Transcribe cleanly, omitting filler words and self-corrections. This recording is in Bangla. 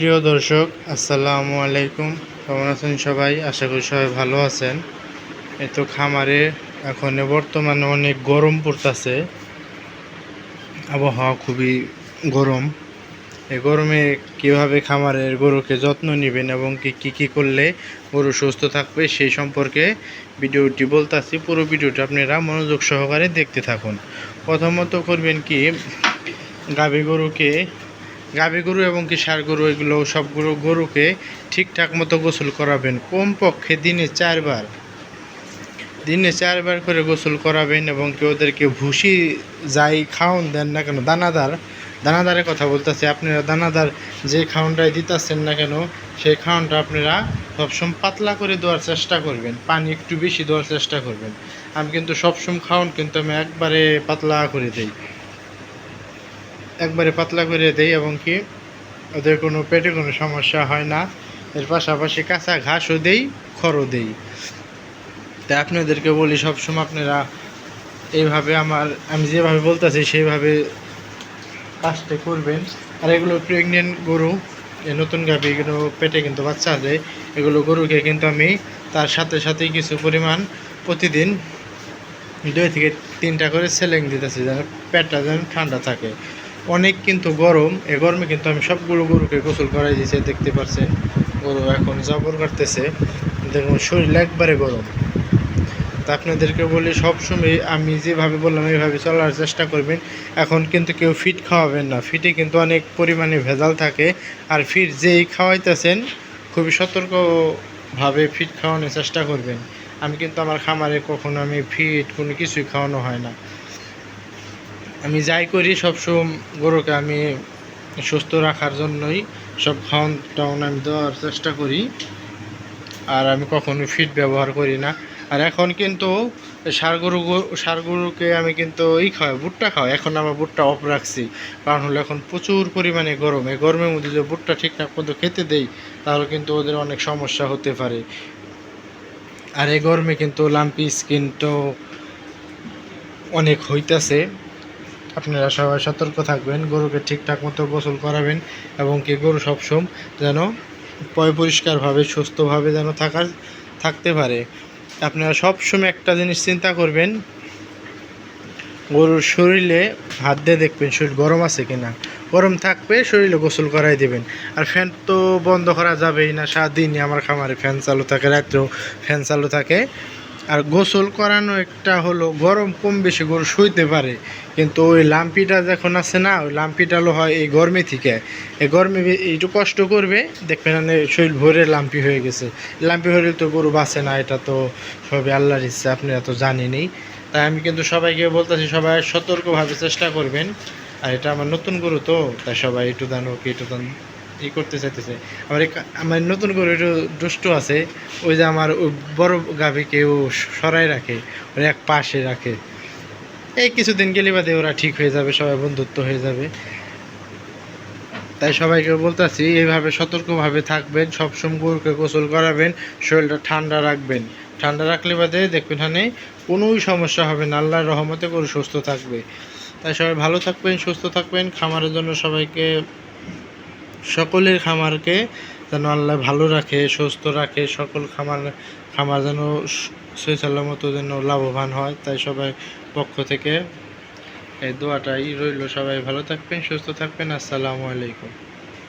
প্রিয় দর্শক, আসসালামু আলাইকুম। কেমন আছেন সবাই? আশা করি সবাই ভালো আছেন। এই তো খামারে এখন বর্তমানে অনেক গরম পড়তেছে, আবহাওয়া খুবই গরম। এই গরমে কীভাবে খামারের গরুকে যত্ন নেবেন এবং কী কী করলে গরু সুস্থ থাকবে সেই সম্পর্কে ভিডিওটি বলতেছি। পুরো ভিডিওটি আপনারা মনোযোগ সহকারে দেখতে থাকুন। প্রথমত করবেন কি, গাভী গরু এবং কি ষাঁড় গরু, এগুলো সবগুলো গরুকে ঠিকঠাক মতো গোসল করাবেন। কমপক্ষে দিনে 4 বার করে গোসল করাবেন এবং কি ওদেরকে ভুসি যাই খাওয়ান দেন না কেন, দানাদারের কথা বলতেছি, আপনারা দানাদার যে খাওয়ানটাই দিতেছেন না কেন সেই খাওয়ানটা আপনারা সবসময় পাতলা করে দেওয়ার চেষ্টা করবেন, পানি একটু বেশি দেওয়ার চেষ্টা করবেন। আমি কিন্তু সবসময় খাওয়ান কিন্তু আমি একবারে পাতলা করে দেই এবং কি ওদের কোনো পেটে কোনো সমস্যা হয় না। এর পাশাপাশি কাঁচা ঘাসও দেই, খড়ও দেই। তাই আপনাদেরকে বলি সবসময় আপনারা এইভাবে আমি যেভাবে বলতেছি সেইভাবে কাজটা করবেন। আর এগুলো প্রেগনেন্ট গরু, নতুন গাভী, এগুলো পেটে কিন্তু বাচ্চা দেয়। এগুলো গরুকে কিন্তু আমি তার সাথে সাথেই কিছু পরিমাণ প্রতিদিন 2 থেকে 3টা করে স্যালাইন দিতেছি, যেন পেটটা যেন ঠান্ডা থাকে। অনেক কিন্তু গরম, এই গরমে কিন্তু আমি সবগুলো গরুকে গোসল করাই দিয়েছি। দেখতে পাচ্ছেন গরু এখন জবর কাটতেছে, দেখুন শরীর একবারে গরম। তা আপনাদেরকে বলি সবসময় আমি যেভাবে বললাম এইভাবে চলার চেষ্টা করবেন। এখন কিন্তু কেউ ফিট খাওয়াবেন না, ফিটে কিন্তু অনেক পরিমাণে ভেজাল থাকে। আর ফিট যেই খাওয়াইতেছেন খুবই সতর্কভাবে ফিট খাওয়ানোর চেষ্টা করবেন। আমি কিন্তু আমার খামারে কখনো আমি ফিট কোনো কিছুই খাওয়ানো হয় না। আমি যাই করি সবসময় গরুকে আমি সুস্থ রাখার জন্যই সব খাওয়ান টাউন আমি দেওয়ার চেষ্টা করি। আর আমি কখনো ফিড ব্যবহার করি না। আর এখন কিন্তু ষাঁড় গরুকে আমি কিন্তু খাওয়াই, ভুট্টা খাওয়াই। এখন আমার ভুট্টা অফ রাখছি, কারণ হলো এখন প্রচুর পরিমাণে গরম। এই গরমের মধ্যে যদি ভুট্টা ঠিকঠাক মতো খেতে দেই তাহলে কিন্তু ওদের অনেক সমস্যা হতে পারে। আর এই গরমে কিন্তু লাম্পি স্কিন তো অনেক হইতেছে। আপনারা সবাই সতর্ক থাকবেন, গরুকে ঠিকঠাক মতো গোসল করাবেন এবং কি গরু সবসময় যেন পরিষ্কারভাবে সুস্থভাবে যেন থাকতে পারে। আপনারা সবসময় একটা জিনিস চিন্তা করবেন, গরুর শরীরে হাত দিয়ে দেখবেন শরীর গরম আছে কিনা। গরম থাকবে শরীরে গোসল করাই দেবেন। আর ফ্যান তো বন্ধ করা যাবেই না, সারাদিনই আমার খামারে ফ্যান চালু থাকে, রাত্রেও ফ্যান চালু থাকে। আর গোসল করানো একটা হলো, গরম কম বেশি গরু শুইতে পারে, কিন্তু ওই লাম্পিটা যখন আছে না, ওই লাম্পিটা হয় এই গরমে থেকে। এই গরমে একটু কষ্ট করবে, দেখবেন শরীর ভরে লাম্পি হয়ে গেছে। লাম্পি হলে তো গরু বাঁচে না, এটা তো সবই আল্লাহর ইচ্ছা, আপনারা তো জানেনই। তাই আমি কিন্তু সবাইকে বলতেছি সবাই সতর্কভাবে চেষ্টা করবেন। আর এটা আমার নতুন গরু তো, তাই সবাই একটু করতে চাইতেছে। আমার নতুন গরু একটু দুষ্ট আছে, ওই যে আমার ওই বড় গাভীকে ও সরাই রাখে, ওর এক পাশে রাখে। এই কিছুদিন গেলে বাদে ওরা ঠিক হয়ে যাবে, সবাই বন্ধুত্ব হয়ে যাবে। তাই সবাইকে বলতেছি এইভাবে সতর্কভাবে থাকবেন, সবসময় গরুকে গোসল করাবেন, শরীরটা ঠান্ডা রাখবেন। ঠান্ডা রাখলে বাদে দেখবেন কোনোই সমস্যা হবে না, আল্লাহর রহমতে গরু সুস্থ থাকবে। তাই সবাই ভালো থাকবেন, সুস্থ থাকবেন। খামারের জন্য সকলের খামারকে যেন আল্লাহ ভালো রাখে, সুস্থ রাখে। সকল খামার যেন শৈশালের মতো যেন লাভবান হয়। তাই সবাই পক্ষ থেকে এই দোয়াটাই রইল। সবাই ভালো থাকবেন, সুস্থ থাকবেন। আসসালামু আলাইকুম।